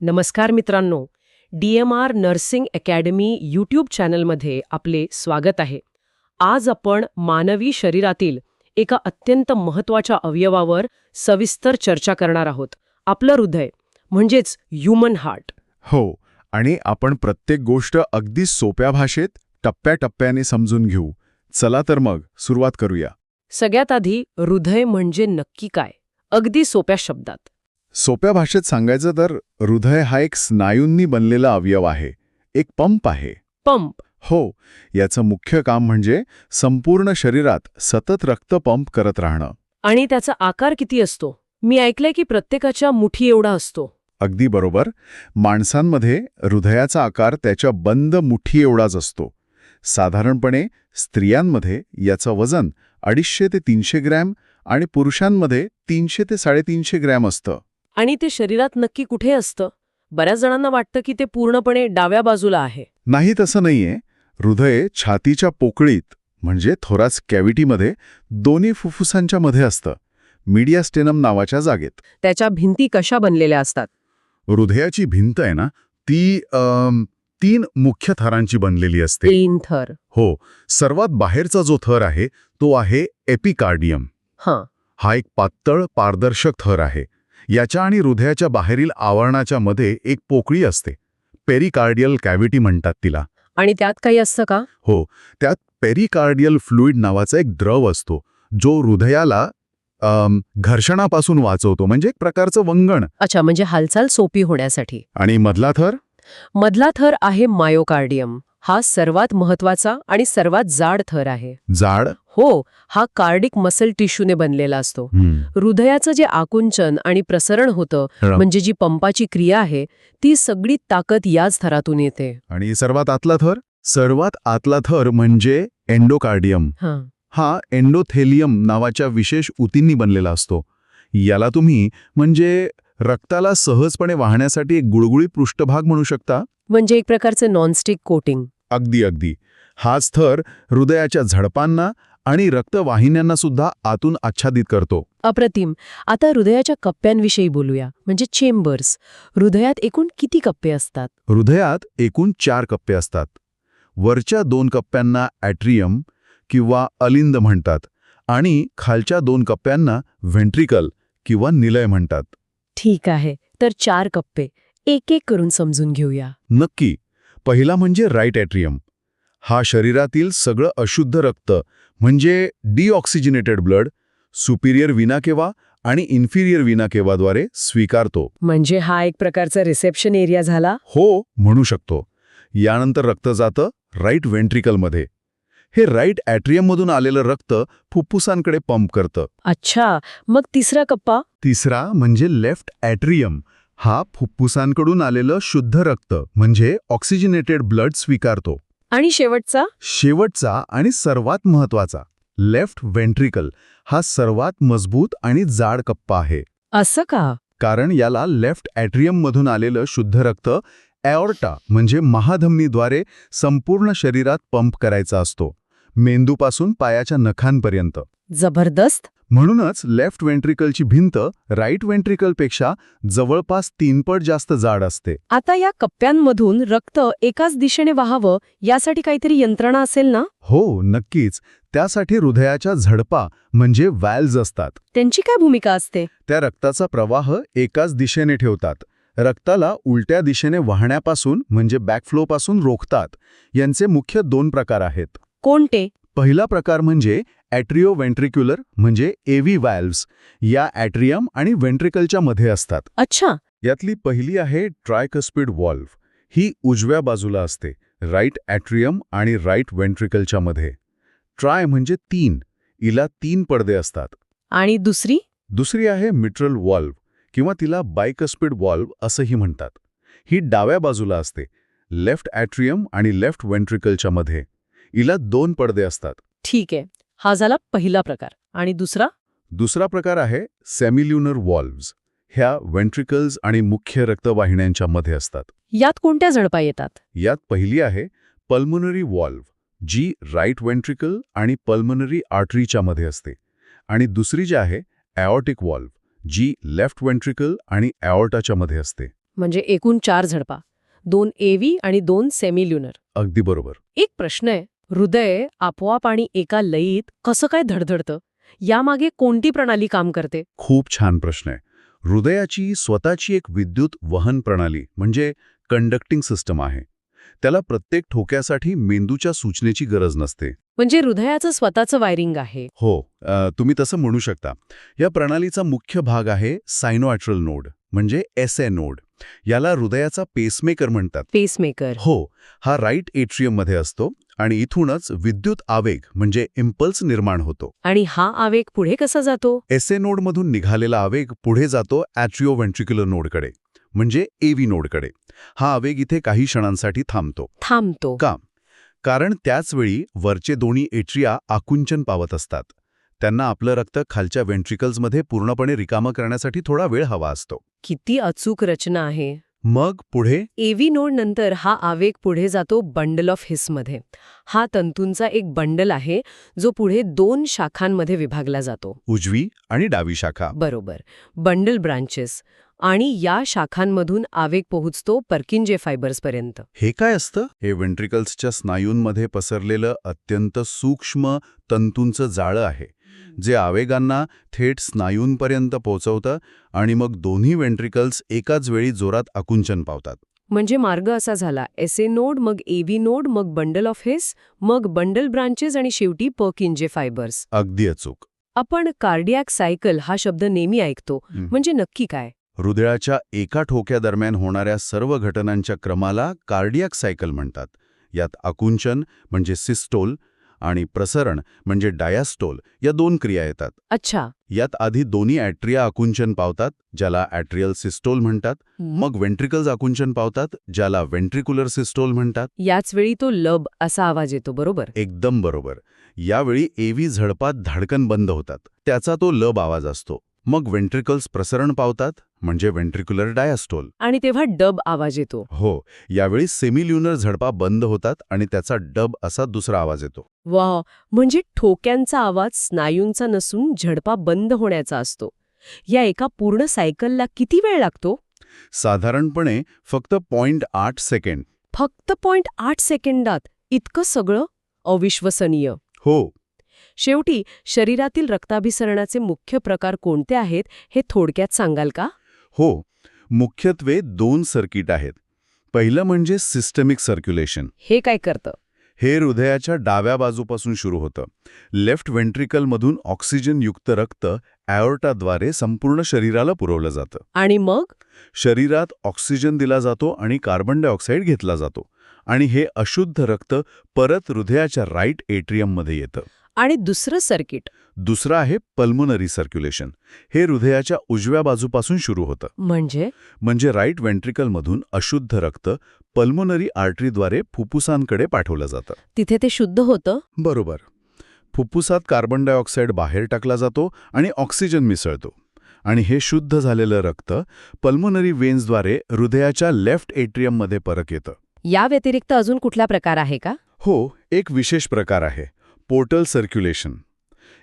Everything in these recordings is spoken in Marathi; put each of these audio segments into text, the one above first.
नमस्कार मित्रांनो, DMR नर्सिंग अकॅडमी यूट्यूब चॅनलमध्ये आपले स्वागत आहे. आज आपण मानवी शरीरातील एका अत्यंत महत्त्वाच्या अवयवावर सविस्तर चर्चा करणार आहोत. आपलं हृदय म्हणजेच ह्यूमन हार्ट. हो, आणि आपण प्रत्येक गोष्ट अगदी सोप्या भाषेत टप्प्याटप्प्याने समजून घेऊ. चला तर मग सुरुवात करूया. सगळ्यात आधी हृदय म्हणजे नक्की काय, अगदी सोप्या शब्दात. सोप्या भाषेत सांगायचं तर हृदय हा एक स्नायूंनी बनलेला अवयव आहे, एक पंप आहे. पंप? हो, याचं मुख्य काम म्हणजे संपूर्ण शरीरात सतत रक्त पंप करत राहणं. आणि त्याचा आकार किती असतो? मी ऐकलंय की प्रत्येकाच्या मुठी एवढा असतो. अगदी बरोबर. माणसांमध्ये हृदयाचा आकार त्याच्या बंद मुठी एवढाच असतो. साधारणपणे स्त्रियांमध्ये याचं वजन 250 ते 300 ग्रॅम आणि पुरुषांमध्ये 300 ते 350 ग्रॅम असतं. आणि ते शरीरात नक्की कुठे असतं? बऱ्याच जणांना वाटतं की ते पूर्णपणे डाव्या बाजूला आहे. नाही, तसं नाहीये. हृदय छातीच्या पोकळीत म्हणजे थोरास कॅव्हिटीमध्ये दोन्ही फुफ्फुसांच्या मध्ये असतं, मीडियास्टेनम नावाच्या जागेत. त्याच्या भिंती कशा बनलेल्या असतात? हृदयाची भिंत आहे ना, ती 3 मुख्य थरांची बनलेली असते. 3 थर? हो. सर्वात बाहेरचा जो थर आहे तो आहे एपिकार्डियम. हा एक पातळ पारदर्शक थर आहे. याच्या आणि हृदयाच्या बाहेरील आवरणाच्या मध्ये एक पोकळी असते, पेरिकार्डियल कॅव्हिटी म्हणतात तिला. आणि त्यात काही असतं का? हो, त्यात पेरिकार्डियल फ्लुइड नावाचा एक द्रव असतो, जो हृदयाला घर्षणापासून वाचवतो, म्हणजे एक प्रकारचं वंगण. अच्छा, म्हणजे हालचाल सोपी होण्यासाठी. आणि मधला थर? मधला थर आहे मायोकार्डियम. हा सर्वात महत्वाचा आणि सर्वात जाड थर आहे. जाड? हो, हा कार्डिक मसल टिश्यूने बनलेला असतो. हृदयाचं जे आकुंचन आणि प्रसरण होतं, म्हणजे जी पंपाची क्रिया आहे, ती सगळी ताकद याच थरातून येते. आणि सर्वात आतला थर? सर्वात आतला थर म्हणजे एंडोकार्डियम. हा एंडोथेलियम नावाच्या विशेष ऊतींनी बनलेला असतो. याला तुम्ही म्हणजे रक्ताला सहजपणे वाहण्यासाठी एक गुळगुळीत पृष्ठभाग म्हणू शकता. म्हणजे एक प्रकारचं नॉनस्टिक कोटिंग. अगदी. हाच थर हृदयाच्या झडपांना आणि रक्तवाहिन्यांना सुद्धा आतून आच्छादित करतो. अप्रतिम. आता हृदयाच्या कप्प्यांविषयी बोलूया, म्हणजे चेंबर्स. हृदयात एकूण किती कप्पे असतात? हृदयात एकूण 4 कप्पे असतात. वरच्या 2 कप्प्यांना ॲट्रियम किंवा अलिंद म्हणतात आणि खालच्या 2 कप्प्यांना व्हेंट्रिकल किंवा निलय म्हणतात. ठीक आहे, तर 4 कप्पे एक एक करून समजून घेऊया. नक्की. पहिला म्हणजे राईट ॲट्रियम. हा शरीरातील सगळं अशुद्ध रक्त म्हणजे डिऑक्सिजनेटेड ब्लड सुपिरियर विना केवा आणि इन्फिरियर विना केवाद्वारे स्वीकारतो. म्हणजे हा एक प्रकारचा रिसेप्शन एरिया झाला? हो, म्हणू शकतो. यानंतर रक्त जातं राईट व्हेंट्रिकलमध्ये. हे राईट ॲट्रियममधून आलेलं रक्त फुफ्फुसांकडे पंप करतं. अच्छा, मग तिसरा कप्पा? तिसरा म्हणजे लेफ्ट ॲट्रियम. हा फुफ्फुसांकडून आलेलं शुद्ध रक्त म्हणजे ऑक्सिजनेटेड ब्लड स्वीकारतो. आणि शेवटचा? शेवटचा आणि सर्वात महत्वाचा लेफ्ट व्हेंट्रिकल हा सर्वात मजबूत आणि जाड कप्पा आहे. असं का? कारण याला लेफ्ट ॲट्रियममधून आलेलं शुद्ध रक्त ॲओर्टा म्हणजे महाधमनीद्वारे संपूर्ण शरीरात पंप करायचा असतो, मेंदूपासून पायाच्या नखांपर्यंत. जबरदस्त. म्हणूनच लेफ्ट व्हेंट्रिकलची भिंत राईट व्हेंट्रिकलपेक्षा जवळपास 3 पट जास्त जाड असते. आता या कप्प्यांमधून रक्त एकाच दिशेने वाहावं यासाठी काहीतरी यंत्रणा असेल ना? हो, नक्कीच. त्यासाठी हृदयाच्या झडपा म्हणजे व्हॅल्व्ज असतात. त्यांची काय भूमिका असते? त्या रक्ताचा प्रवाह एकाच दिशेने ठेवतात, रक्ताला उलट्या दिशेने वाहण्यापासून म्हणजे बॅकफ्लोपासून रोखतात. यांचे मुख्य 2 प्रकार आहेत. कोणते? पहिला प्रकार म्हणजे ॲट्रिओव्हेंट्रिक्युलर म्हणजे एव्ही व्हॅल्व्स. या ॲट्रियम आणि व्हेंट्रिकलच्या मध्ये असतात. अच्छा. यातली पहिली आहे ट्रायकस्पिड व्हॉल्व्ह. ही उजव्या बाजूला असते, राईट ॲट्रियम आणि राईट व्हेंट्रिकलच्या मध्ये. ट्राय म्हणजे 3. हिला 3 पडदे असतात. आणि दुसरी? दुसरी आहे मिट्रल व्हॉल्व्ह किंवा तिला बायकस्पिड व्हॉल्व्ह असंही म्हणतात. ही डाव्या बाजूला असते, लेफ्ट ॲट्रियम आणि लेफ्ट व्हेंट्रिकलच्या मध्ये. हिला 2 पडदे असतात. ठीक आहे, हा झाला पहिला प्रकार. आणि दुसरा? दुसरा प्रकार आहे सेमिल्युनर व्हॉल्व्स. ह्या व्हेंट्रिकल्स आणि मुख्य रक्तवाहिन्यांच्या मध्ये असतात. यात कोणत्या झडपा येतात? यात पहिली आहे पल्मोनरी व्हॉल्व्ह, जी राईट व्हेंट्रिकल आणि पल्मोनरी आर्टरीच्या मध्ये असते. आणि दुसरी जी आहे ॲओर्टिक व्हॉल्व्ह, जी लेफ्ट व्हेंट्रिकल आणि ॲओर्टाच्या मध्ये असते. म्हणजे एकूण 4 झडपा, 2 एव्ही आणि 2 सेमिल्युनर. अगदी बरोबर. एक प्रश्न आहे, हृदय आपोआप आणि एका लयीत कसं काय धडधडतं? यामागे कोणती प्रणाली काम करते? खूप छान प्रश्न आहे. हृदयाची स्वतःची एक विद्युत वहन प्रणाली म्हणजे कंडक्टिंग सिस्टम आहे. त्याला प्रत्येक ठोक्यासाठी मेंदूच्या सूचनेची गरज नसते. म्हणजे हृदयाचं स्वतःचं वायरिंग आहे. हो, तुम्ही तसं म्हणू शकता. या प्रणालीचा मुख्य भाग आहे सायनोॲट्रल नोड म्हणजे SA नोड. याला हृदयाचा पेसमेकर म्हणतात. पेसमेकर. हो, हा राईट एट्रियममध्ये असतो आणि इथूनच विद्युत आवेग म्हणजे इम्पल्स निर्माण होतो. आणि हा आवेग पुढे कसा जातो? SA नोडमधून निघालेला आवेग पुढे जातो ॲट्रिओव्हेंट्रिक्युलर नोडकडे म्हणजे AV नोडकडे. हा आवेग इथे काही क्षणांसाठी थांबतो. का? कारण त्याचवेळी वरचे दोन्ही एट्रिया आकुंचन पावत असतात. त्यांना आपलं रक्त खालच्या वेंट्रिकल्समध्ये पूर्णपणे रिकामं करण्यासाठी थोडा वेळ हवा असतो. किती अचूक रचना आहे. मग पुढे एव्ही नोड नंतर हा आवेग पुढे जातो बंडल ऑफ हिसमध्ये. हा तंतूंचा एक बंडल आहे जो पुढे 2 शाखांमध्ये विभागला जातो. उजवी आणि डावी शाखा. बरोबर, बंडल ब्रांचेस. आणि या शाखांमधून आवेग पोहोचतो पर्किंजे फायबर्सपर्यंत. हे काय असतं? हे वेंट्रिकल्सच्या स्नायूंमध्ये पसरलेलं अत्यंत सूक्ष्म तंतूंचं जाळं आहे, जे आवेगांना थेट स्नायूंपर्यंत पोहोचवतं आणि मग दोन्ही वेंट्रिकल्स एकाच वेळी जोरात आकुंचन पावतात. म्हणजे मार्ग असा झाला, SA नोड, मग AV नोड, मग बंडल ऑफ हिस, मग बंडल ब्रांचेस आणि शेवटी पर्किंजे फायबर्स. अगदी अचूक. आपण कार्डियाक सायकल हा शब्द नेहमी ऐकतो, म्हणजे नक्की काय? हृदयाच्या एका ठोक्यादरम्यान होणाऱ्या सर्व घटनांच्या क्रमाला कार्डियाक सायकल म्हणतात. यात आकुंचन म्हणजे सिस्टोल आणि प्रसरण म्हणजे डायास्टोल या 2 क्रिया येतात. अच्छा. यात आधी दोन्ही ॲट्रिया आकुंचन पावतात, ज्याला ॲट्रियल सिस्टोल म्हणतात. मग वेंट्रिकल्स आकुंचन पावतात, ज्याला वेंट्रिक्युलर सिस्टोल म्हणतात. याच वेळी तो लब असा आवाज येतो, बरोबर? एकदम बरोबर. यावेळी AV झडपात धडकन बंद होतात, त्याचा तो लब आवाज असतो. मग वेंट्रिकल्स प्रसरण पावतात म्हणजे वेंट्रिक्युलर डायास्टोल. आणि तेव्हा डब आवाज येतो. हो, यावेळी सेमिल्युनर झडपा बंद होतात आणि त्याचा डब असा दुसरा आवाज येतो. वाह, म्हणजे ठोक्यांचा आवाज स्नायूंचा नसून झडपा बंद होण्याचा असतो. या एका पूर्ण सायकलला किती वेळ लागतो? साधारणपणे फक्त 0.8 सेकंड. फक्त 0.8 सेकंदात इतकं सगळं? अविश्वसनीय. हो. शेवटी शरीरातील रक्ताभिसरणाचे मुख्य प्रकार कोणते आहेत हे थोडक्यात सांगाल का? हो, मुख्यत्वे 2 सर्किट आहेत. पहिलं म्हणजे सिस्टमिक सर्क्युलेशन. हे काय करतं? हे हृदयाच्या डाव्या बाजूपासून सुरू होतं. लेफ्ट वेंट्रिकलमधून ऑक्सिजनयुक्त रक्त ॲओर्टाद्वारे संपूर्ण शरीराला पुरवलं जातं. आणि मग? शरीरात ऑक्सिजन दिला जातो आणि कार्बन डायऑक्साईड घेतला जातो. आणि हे अशुद्ध रक्त परत हृदयाच्या राईट एट्रियममध्ये येतं. आणि दुसरं सर्किट? दुसरं आहे पल्मोनरी सर्क्युलेशन. हे हृदयाच्या उजव्या बाजूपासून सुरू होतं. म्हणजे राईट वेंट्रिकलमधून अशुद्ध रक्त पल्मोनरी आर्टरीद्वारे फुफ्फुसांकडे पाठवलं जातं. तिथे ते शुद्ध होतं? बरोबर. फुफ्फुसात कार्बन डायऑक्साईड बाहेर टाकला जातो आणि ऑक्सिजन मिसळतो. आणि हे शुद्ध झालेलं रक्त पल्मोनरी वेन्सद्वारे हृदयाच्या लेफ्ट एट्रियममध्ये परत येतं. या व्यतिरिक्त अजून कुठला प्रकार आहे का? हो, एक विशेष प्रकार आहे, पोर्टल सर्क्युलेशन.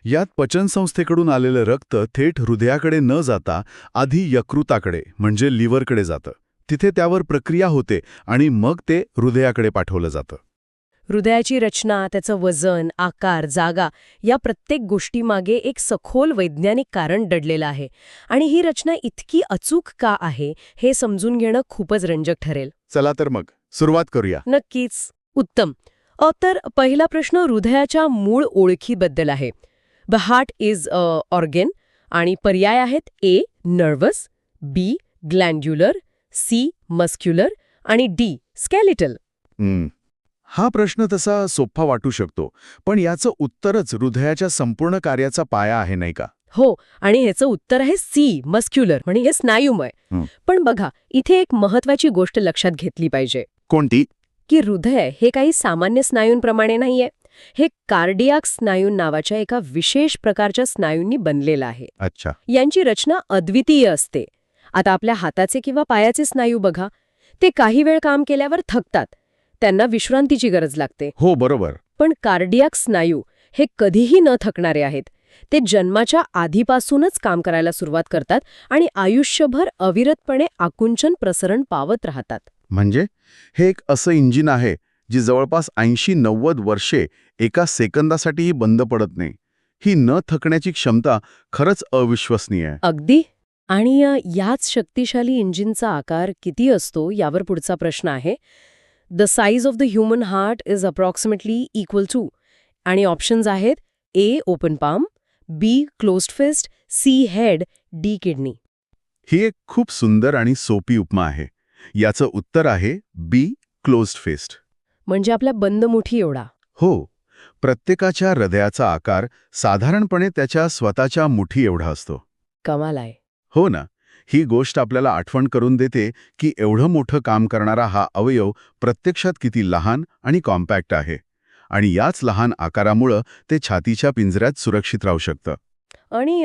यात पचनसंस्थेकडून आलेलं रक्त थेट हृदयाकडे न जाता आधी यकृताकडे म्हणजे लिव्हरकडे जातं. तिथे त्यावर प्रक्रिया होते आणि मग ते हृदयाकडे पाठवलं जातं. हृदयाची रचना, त्याचं वजन, आकार, जागा या प्रत्येक गोष्टीमागे एक सखोल वैज्ञानिक कारण दडलेलं आहे. आणि ही रचना इतकी अचूक का आहे हे समजून घेणं खूपच रंजक ठरेल. चला तर मग सुरुवात करूया. नक्कीच. उत्तम. तर पहिला प्रश्न हृदयाच्या मूळ ओळखीबद्दल आहे. द हार्ट इज ऑर्गन आणि पर्याय आहेत A. Nervous, B. ग्लँड्युलर, C. Muscular आणि D. स्केलेटल. हा प्रश्न तसा सोपा वाटू शकतो, पण याचं उत्तरच हृदयाच्या संपूर्ण कार्याचा पाया आहे, नाही का? हो, आणि ह्याचं उत्तर आहे C. मस्क्युलर, म्हणजे हे स्नायुमय. पण बघा, इथे एक महत्वाची गोष्ट लक्षात घेतली पाहिजे. कोणती? की हृदय हे काही सामान्य स्नायूंप्रमाणे नाहीये. हे कार्डियाक स्नायू नावाच्या एका विशेष प्रकारच्या स्नायूंनी बनलेलं आहे. अच्छा. यांची रचना अद्वितीय असते. आता आपल्या हाताचे किंवा पायाचे स्नायू बघा, ते काही वेळ काम केल्यावर थकतात. त्यांना विश्रांतीची गरज लागते. हो, बरोबर. पण कार्डियाक स्नायू हे कधीही न थकणारे आहेत. ते जन्माच्या आधीपासूनच काम करायला सुरुवात करतात आणि आयुष्यभर अविरतपणे आकुंचन प्रसरण पावत राहतात. म्हणजे हे एक असं इंजिन आहे जी जवळपास 80-90 वर्षे एका सेकंदासाठीही बंद पडत नाही. ही न थकण्याची क्षमता खरंच अविश्वसनीय आहे. अगदी. आणि याच शक्तिशाली इंजिनचा आकार किती असतो यावर पुढचा प्रश्न आहे. The size of the human heart is approximately equal to, आणि ऑप्शन्स आहेत A open palm, B closed fist, C head, D kidney. ही एक खूप सुंदर आणि सोपी उपमा आहे. याचं उत्तर आहे बी क्लोज्ड फिस्ट. म्हणजे आपल्या बंद मुठी एवढा. हो, प्रत्येकाच्या हृदयाचा आकार साधारणपणे त्याच्या स्वतःच्या मुठी एवढा असतो. कमाल आहे. हो ना, ही गोष्ट आपल्याला आठवण करून देते की एवढं मोठं काम करणारा हा अवयव प्रत्यक्षात किती लहान आणि कॉम्पॅक्ट आहे. आणि याच लहान आकारामुळं ते छातीच्या पिंजऱ्यात सुरक्षित राहू शकतं. आणि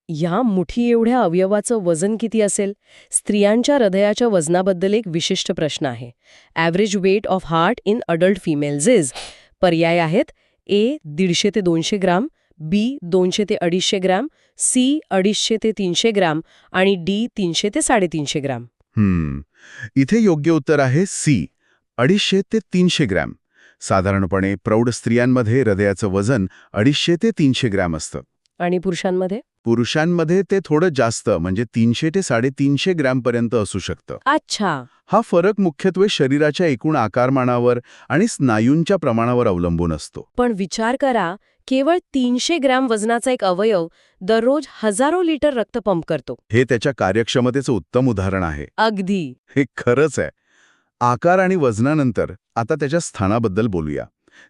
ह्या मुठी एवढ्या अवयवाचं वजन किती असेल? स्त्रियांच्या हृदयाच्या वजनाबद्दल एक विशिष्ट प्रश्न आहे. Average weight of heart in adult females is. पर्याय आहेत ए 150 ते 200 ग्राम, बी 200 ते 250 ग्राम, सी 250 ते 300 ग्राम आणि डी 300 ते 350 ग्राम. इथे योग्य उत्तर आहे सी 250 ते 300 ग्रॅम. साधारणपणे प्रौढ स्त्रियांमध्ये हृदयाचं वजन 250 ते 300 ग्रॅम असतं. आणि पुरुषांमध्ये? पुरुषांमध्ये ते थोडं जास्त, म्हणजे 300 ते 350 ग्रॅमपर्यंत असू शकतं. अच्छा. हा फरक मुख्यत्वे शरीराच्या एकूण आकारमानावर आणि स्नायूंच्या प्रमाणावर अवलंबून असतो. पण विचार करा, केवळ 300 ग्रॅम वजनाचा एक अवयव दररोज हजारो लिटर रक्त पंप करतो. हे त्याच्या कार्यक्षमतेचं उत्तम उदाहरण आहे. अगदी. हे खरंच आहे. आकार आणि वजनानंतर आता त्याच्या स्थानाबद्दल बोलूया,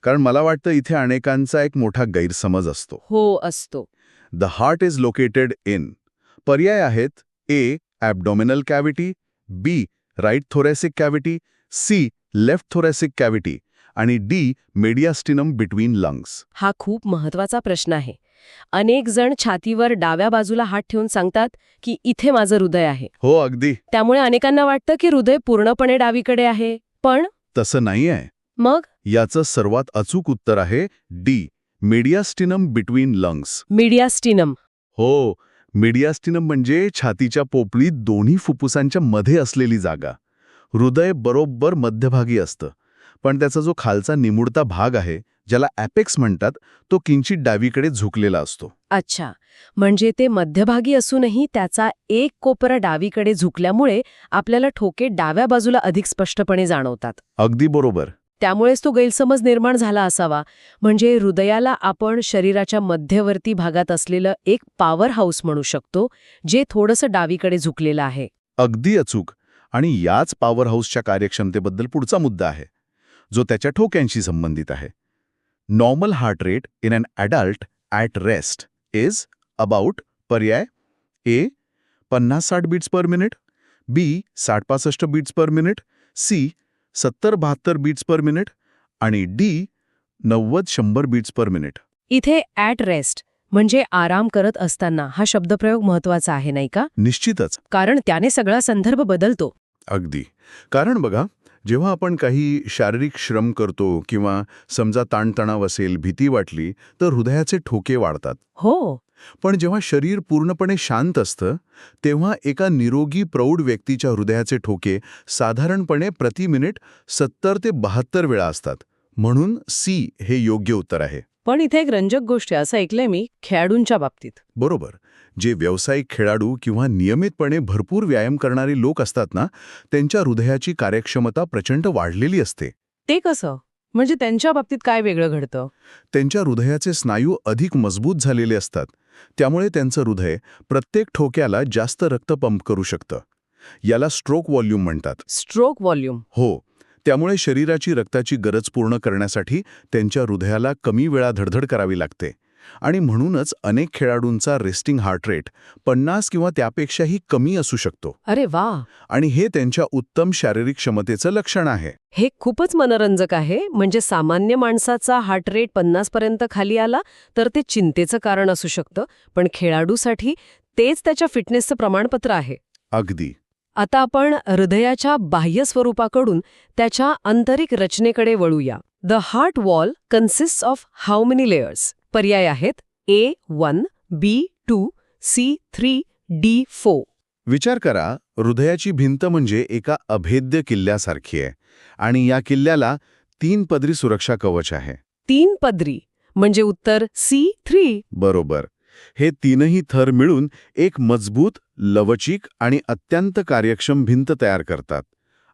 कारण मला वाटतं इथे अनेकांचा एक मोठा गैरसमज असतो. हो, असतो. The heart is located in. पर्याय आहेत A abdominal cavity, B right thoracic cavity, C left thoracic cavity आणि डी मेडियास्टिनम बिटवीन लंग्स. हा खूप महत्वाचा प्रश्न आहे. अनेक जण छातीवर डाव्या बाजूला हात ठेवून सांगतात की इथे माझं हृदय आहे. हो, अगदी. त्यामुळे अनेकांना वाटतं की हृदय पूर्णपणे डावीकडे आहे. पण तसं नाही आहे. मग याचं सर्वात अचूक उत्तर आहे D mediastinum between lungs. Mediastinum. हो, मेडियास्टिनम म्हणजे छातीच्या पोपळीत दोन्ही फुफ्फुसांच्या मध्ये असलेली जागा. हृदय बरोबर मध्यभागी असतं, पण त्याचा जो खालचा निमुळता भाग आहे, ज्याला ॲपेक्स म्हणतात, तो किंचित डावीकडे झुकलेला असतो. अच्छा, म्हणजे ते मध्यभागी असूनही त्याचा एक कोपरा डावीकडे झुकल्यामुळे आपल्याला ठोके डाव्या बाजूला अधिक स्पष्टपणे जाणवतात. अगदी बरोबर. त्यामुळेच तो गैरसमज निर्माण झाला असावा. म्हणजे हृदयाला आपण शरीराच्या मध्यवर्ती भागात असलेलं एक पॉवर हाऊस म्हणू शकतो, जे थोडंसं डावीकडे झुकलेलं आहे. अगदी अचूक. आणि याच पॉवर हाऊसच्या कार्यक्षमतेबद्दल पुढचा मुद्दा आहे, जो त्याच्या ठोक्यांशी संबंधित आहे. Normal heart rate in an adult at rest is about. पर्याय A 50-60 beats per minute, B 60-65 beats per minute, C 70-72 beats per minute आणि डी 90-100 बीट्स पर मिनिट. इथे ॲट रेस्ट म्हणजे आराम करत असताना हा शब्दप्रयोग महत्वाचा आहे, नाही का? निश्चितच. कारण त्याने सगळा संदर्भ बदलतो. अगदी. कारण बघा, जेव्हा आपण काही शारीरिक श्रम करतो किंवा समजा ताणतणाव असेल, भीती वाटली, तर हृदयाचे ठोके वाढतात. हो. पण जेव्हा शरीर पूर्णपणे शांत असतं, तेव्हा एका निरोगी प्रौढ व्यक्तीच्या हृदयाचे ठोके साधारणपणे प्रति मिनिट 70 ते 72 वेळा असतात. म्हणून सी हे योग्य उत्तर आहे. पण इथे एक रंजक गोष्ट आहे, असं ऐकलंय मी, खेळाडूंच्या बाबतीत. बरोबर. जे व्यावसायिक खेळाडू किंवा नियमितपणे भरपूर व्यायाम करणारे लोक असतात ना, त्यांच्या हृदयाची कार्यक्षमता प्रचंड वाढलेली असते. ते कसं? म्हणजे त्यांच्या बाबतीत काय वेगळं घडतं? त्यांच्या हृदयाचे स्नायू अधिक मजबूत झालेले असतात. त्यामुळे त्यांचं हृदय प्रत्येक ठोक्याला जास्त रक्त पंप करू शकतं. याला स्ट्रोक व्हॉल्यूम म्हणतात. Stroke volume. हो. त्यामुळे शरीराची रक्ताची गरज पूर्ण करण्यासाठी त्यांच्या हृदयाला कमी वेळा धडधड करावी लागते. आणि म्हणूनच अनेक खेळाडूंचा रेस्टिंग हार्ट रेट 50 किंवा त्यापेक्षाही कमी असू शकतो. अरे वा. आणि हे त्यांच्या उत्तम शारीरिक क्षमतेचं लक्षण आहे. हे खूपच मनोरंजक आहे. म्हणजे सामान्य माणसाचा हार्ट रेट 50 पर्यंत खाली आला तर ते चिंतेचं कारण असू शकतं, पण खेळाडूसाठी तेच त्याच्या फिटनेसचं प्रमाणपत्र आहे. अगदी. आता आपण हृदयाच्या बाह्य स्वरूपाकडून त्याच्या आंतरिक रचनेकडे वळूया. The heart wall कन्सिस्ट्स of how many layers? पर्याय आहेत A1, B2, C3, D4. विचार करा, हृदयाची भिंत म्हणजे एका अभेद्य किल्ल्यासारखी आहे आणि या किल्ल्याला 3 पदरी सुरक्षा कवच आहे. 3 पदरी म्हणजे उत्तर C3. बरोबर. हे 3ही थर मिळून एक मजबूत, लवचिक आणि अत्यंत कार्यक्षम भिंत तयार करतात.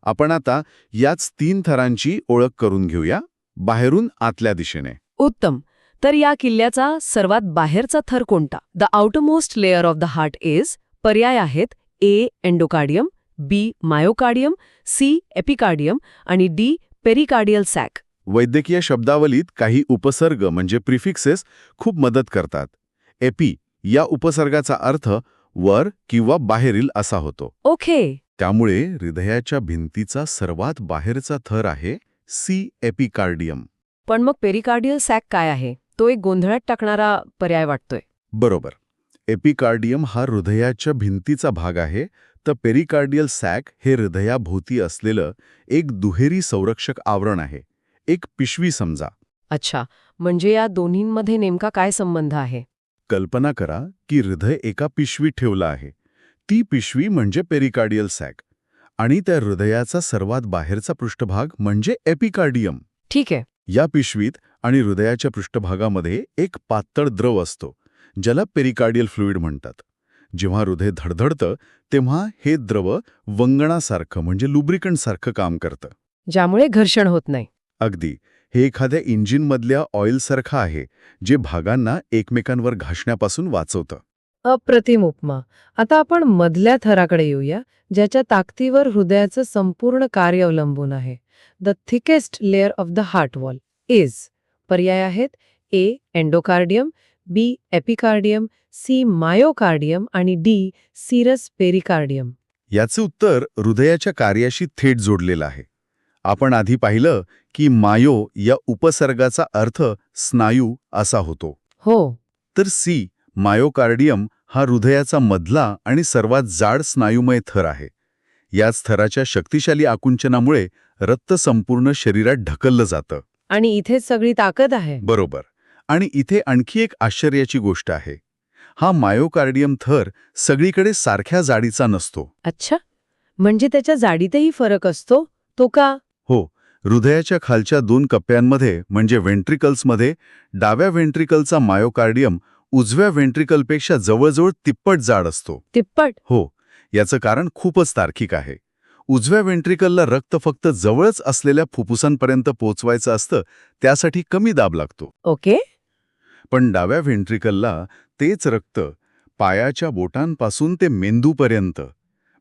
आपण आता याच 3 थरांची ओळख करून घेऊया, बाहेरून आतल्या दिशेने. उत्तम. तर या किल्ल्याचा सर्वात बाहेरचा थर कोणता? The outermost layer of the heart is. पर्याय आहेत A. Endocardium, B. Myocardium, C. Epicardium आणि D. Pericardial sac. वैद्यकीय शब्दावलीत काही उपसर्ग म्हणजे प्रिफिक्सेस खूप मदत करतात. एपी या उपसर्गाचा अर्थ वर किंवा बाहेरील असा होतो. ओके. त्यामुळे हृदयाच्या भिंतीचा सर्वात बाहेरचा थर आहे C. एपिकार्डियम. पण मग पेरिकार्डियल सॅक काय आहे? तो एक गोंधळात टाकणारा पर्याय वाटतोय. बरोबर. एपिकार्डियम हा हृदयाच्या भिंतीचा भाग आहे, तर पेरिकार्डियल सॅक हे हृदयाभोवती असलेलं एक दुहेरी संरक्षक आवरण आहे. एक पिशवी समजा. अच्छा, म्हणजे या दोन्हींमध्ये नेमका काय संबंध आहे? कल्पना करा की हृदय एका पिशवीत ठेवलं आहे. ती पिशवी म्हणजे पेरिकार्डियल सॅक आणि त्या हृदयाचा सर्वात बाहेरचा पृष्ठभाग म्हणजे एपिकार्डियम. ठीक आहे. या पिशवीत आणि हृदयाच्या पृष्ठभागामध्ये एक पातळ द्रव असतो, ज्याला पेरिकार्डियल फ्लुइड म्हणतात. जेव्हा हृदय धडधडतं तेव्हा हे द्रव वंगणासारखं म्हणजे लुब्रिकंटसारखं काम करतं. ज्यामुळे घर्षण होत नाही. अगदी. हे एखाद्या इंजिनमधल्या ऑइलसारखं आहे, जे भागांना एकमेकांवर घासण्यापासून वाचवतं. अप्रतिम उपमा. आता आपण मधल्या थराकडे येऊया, ज्याच्या ताकदीवर हृदयाचं संपूर्ण कार्य अवलंबून आहे. The thickest layer of the heart wall is. पर्याय आहेत A. Endocardium, B. Epicardium, C. Myocardium आणि D. Serous pericardium. याचं उत्तर हृदयाच्या कार्याशी थेट जोडलेलं आहे. आपण आधी पाहिलं की मायो या उपसर्गाचा अर्थ स्नायू असा होतो. हो. तर C. मायोकार्डियम हा हृदयाचा मधला आणि सर्वात जाड स्नायुमय थर आहे. याच थराच्या शक्तिशाली आकुंचनामुळे रक्त संपूर्ण शरीरात ढकललं जातं. आणि इथेच सगळी ताकद आहे. बरोबर. आणि इथे आणखी एक आश्चर्याची गोष्ट आहे. हा मायोकार्डियम थर सगळीकडे सारख्या जाडीचा नसतो. अच्छा, म्हणजे त्याच्या जाडीतही फरक असतो? तो का? हो. हृदयाच्या खालच्या 2 कप्प्यांमध्ये म्हणजे व्हेंट्रिकल्समध्ये डाव्या व्हेंट्रिकलचा मायोकार्डियम उजव्या व्हेंट्रिकलपेक्षा जवळजवळ तिप्पट जाड असतो. तिप्पट? हो. याचं कारण खूपच तार्किक आहे. उजव्या व्हेंट्रिकलला रक्त फक्त जवळच असलेल्या फुफ्फुसांपर्यंत पोहोचवायचं असतं, त्यासाठी कमी दाब लागतो. ओके. पण डाव्या व्हेंट्रिकलला तेच रक्त पायाच्या बोटांपासून ते मेंदूपर्यंत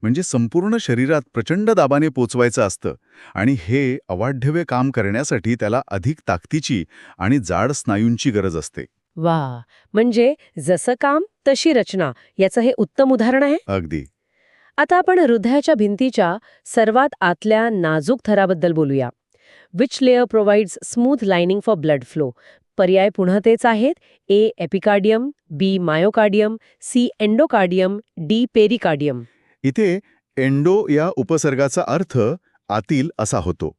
म्हणजे संपूर्ण शरीरात प्रचंड दाबाने पोचवायचं असतं आणि हे अवाढव्य काम करण्यासाठी त्याला अधिक ताकदीची आणि जाड स्नायूंची गरज असते. वा, म्हणजे जसं काम तशी रचना, याचं हे उत्तम उदाहरण आहे. अगदी. आता आपण हृदयाच्या भिंतीच्या सर्वात आतल्या नाजूक थराबद्दल बोलूया. Which layer provides smooth lining for blood flow. पर्याय पुन्हा तेच आहेत. A. Epicardium, B. Myocardium, C. Endocardium, D. Pericardium. इथे एंडो या उपसर्गाचा अर्थ आतील असा होतो.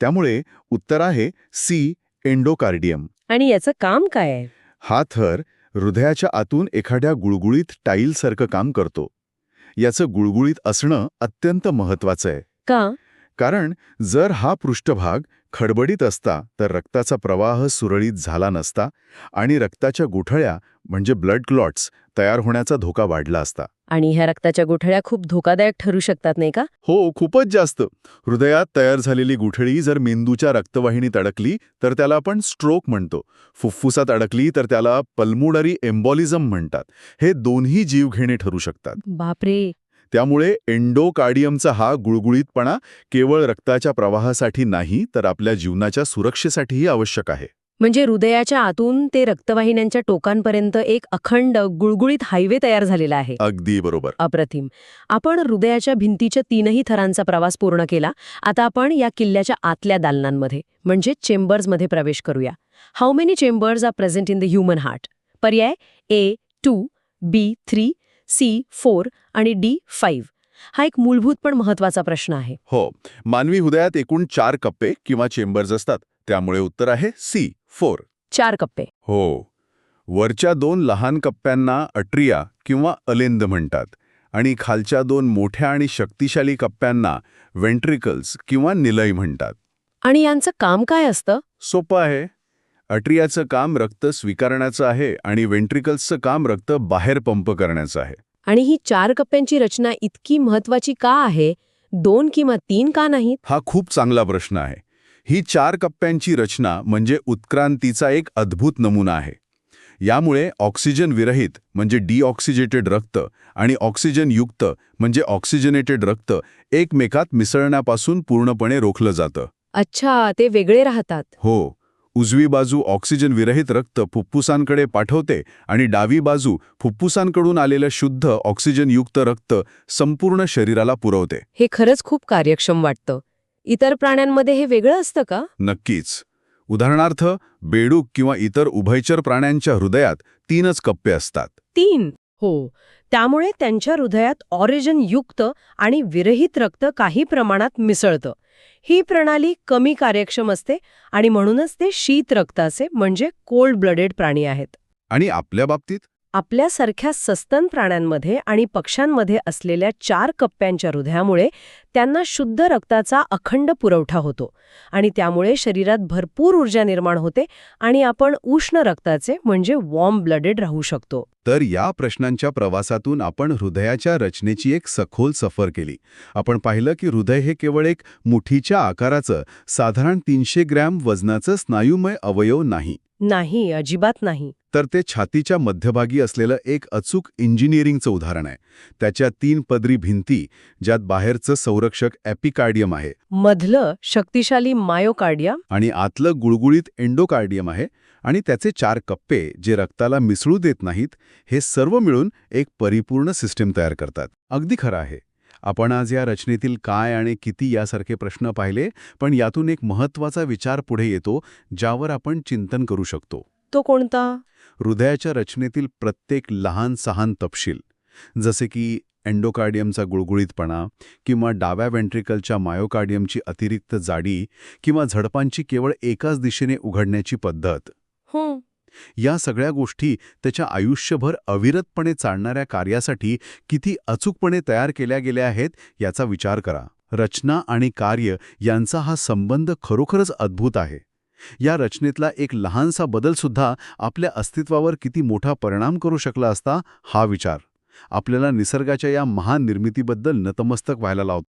त्यामुळे उत्तर आहे C. एंडोकार्डियम. आणि याचं काम काय आहे? हा थर हृदयाच्या आतून एखाद्या गुळगुळीत टाईलसारखं काम करतो. याचं गुळगुळीत असणं अत्यंत महत्वाचं आहे. का? कारण जर हा पृष्ठभाग खडबडीत असता तर रक्ताचा प्रवाह सुरळीत झाला नसता आणि रक्ताच्या गुठळ्या म्हणजे ब्लड क्लॉट्स तयार होण्याचा धोका वाढला असता. आणि ह्या रक्ताच्या गुठळ्या खूप धोकादायक ठरू शकतात, नाही का? हो, खूपच जास्त. हृदयात तयार झालेली गुठळी जर मेंदूच्या रक्तवाहिनीत अडकली तर त्याला आपण स्ट्रोक म्हणतो. फुफ्फुसात अडकली तर त्याला पल्मोनरी एम्बॉलिझम म्हणतात. हे दोन्ही जीवघेणे ठरू शकतात. बापरे. त्यामुळे एंडोकार्डियमचा हा गुळगुळीतपणा केवळ रक्ताच्या प्रवाहासाठी नाही तर आपल्या जीवनाच्या सुरक्षेसाठीही आवश्यक आहे. म्हणजे हृदयाच्या आतून ते रक्तवाहिन्यांच्या टोकांपर्यंत एक अखंड गुळगुळीत हायवे तयार झालेला आहे. अगदी बरोबर. अप्रतिम. आपण हृदयाच्या भिंतीच्या 3ही थरांचा प्रवास पूर्ण केला. आता आपण या किल्ल्याच्या आतल्या दालनांमध्ये म्हणजे चेंबर्समध्ये प्रवेश करूया. How many chambers are present in the human heart? पर्याय A. 2, B. 3, C. 4 आणि D. 5. हा एक मूलभूत पण महत्वाचा प्रश्न आहे. हो. मानवी हृदयात एकूण 4 कप्पे किंवा चेंबर्स असतात. त्यामुळे उत्तर आहे C. 4. 4 कप्पे. हो. वरच्या 2 लहान कप्प्यांना अट्रिया किंवा अलेंद म्हणतात आणि खालच्या 2 मोठ्या आणि शक्तिशाली कप्प्यांना वेंट्रिकल्स किंवा निलय म्हणतात. आणि यांचं काम काय असतं? सोपं आहे. अट्रियाचं काम रक्त स्वीकारण्याचं आहे आणि वेंट्रिकल्सचं काम रक्त बाहेर पंप करण्याचं आहे. आणि ही 4 कप्प्यांची रचना इतकी महत्वाची का आहे? 2 किंवा 3 का नाहीत? हा खूप चांगला प्रश्न आहे. ही 4 कप्प्यांची रचना म्हणजे उत्क्रांतीचा एक अद्भुत नमुना आहे. यामुळे ऑक्सिजन विरहित म्हणजे डिऑक्सिजेटेड रक्त आणि ऑक्सिजन युक्त म्हणजे ऑक्सिजनेटेड रक्त एकमेकात मिसळण्यापासून पूर्णपणे रोखलं जातं. अच्छा, ते वेगळे राहतात. हो, उजवी बाजू ऑक्सिजन विरहित रक्त फुफ्फुसांकडे पाठवते आणि डावी बाजू फुफ्फुसांकडून आलेलं शुद्ध ऑक्सिजनयुक्त रक्त संपूर्ण शरीराला पुरवते. हे खरंच खूप कार्यक्षम वाटतं. इतर प्राण्यांमध्ये हे वेगळं असतं का? नक्कीच. उदाहरणार्थ बेडूक किंवा इतर उभयचर प्राण्यांच्या हृदयात 3च कप्पे असतात. 3? हो. त्यामुळे त्यांच्या हृदयात ऑक्सिजनयुक्त आणि विरहित रक्त काही प्रमाणात मिसळतं. ही प्रणाली कमी कार्यक्षम असते आणि म्हणूनच ते शीत रक्ताचे म्हणजे कोल्ड ब्लडेड प्राणी आहेत. आणि आपल्या बाबतीत आपल्यासारख्या सस्तन प्राण्यांमध्ये आणि पक्ष्यांमध्ये असलेल्या 4 कप्प्यांच्या हृदयामुळे त्यांना शुद्ध रक्ताचा अखंड पुरवठा होतो आणि त्यामुळे शरीरात भरपूर ऊर्जा निर्माण होते आणि आपण उष्ण रक्ताचे म्हणजे वॉर्म ब्लडेड राहू शकतो. तर या प्रश्नांच्या प्रवासातून आपण हृदयाच्या रचनेची एक सखोल सफर केली. आपण पाहिलं की हृदय हे केवळ एक मुठीच्या आकाराचं साधारण 300 ग्रॅम वजनाचं स्नायुमय अवयव नाही. नाही, अजिबात नाही. तर ते छातीच्या मध्यभागी असलेलं एक अचूक इंजिनिअरिंगचं उदाहरण आहे. त्याच्या 3 पदरी भिंती, ज्यात बाहेरचं संरक्षक एपिकार्डियम आहे, मधलं शक्तिशाली मायोकार्डियम आणि आतलं गुळगुळीत एंडोकार्डियम आहे, आणि त्याचे 4 कप्पे जे रक्ताला मिसळू देत नाहीत, हे सर्व मिळून एक परिपूर्ण सिस्टीम तयार करतात. अगदी खरं आहे. आपण आज या रचनेतील काय आणि किती यासारखे प्रश्न पाहिले, पण यातून एक महत्त्वाचा विचार पुढे येतो ज्यावर आपण चिंतन करू शकतो. तो कोणता? हृदयाच्या रचनेतील प्रत्येक लहान-सहान तपशील, जसे की एंडोकार्डियमचा गुळगुळीतपणा किंवा डाव्या वेंट्रिकलच्या मायोकार्डियमची अतिरिक्त जाडी किंवा झडपांची केवळ एकाच दिशेने उघडण्याची पद्धत, या सगळ्या गोष्टी त्याच्या आयुष्यभर अविरतपणे चालणाऱ्या कार्यासाठी किती अचूकपणे तयार केल्या गेल्या आहेत याचा विचार करा. रचना आणि कार्य यांचा हा संबंध खरोखरच अद्भुत आहे. या रचनेतला एक लहानसा बदलसुद्धा आपल्या अस्तित्वावर किती मोठा परिणाम करू शकला असता, हा विचार आपल्याला निसर्गाच्या या महान निर्मितीबद्दल नतमस्तक व्हायला लावतो.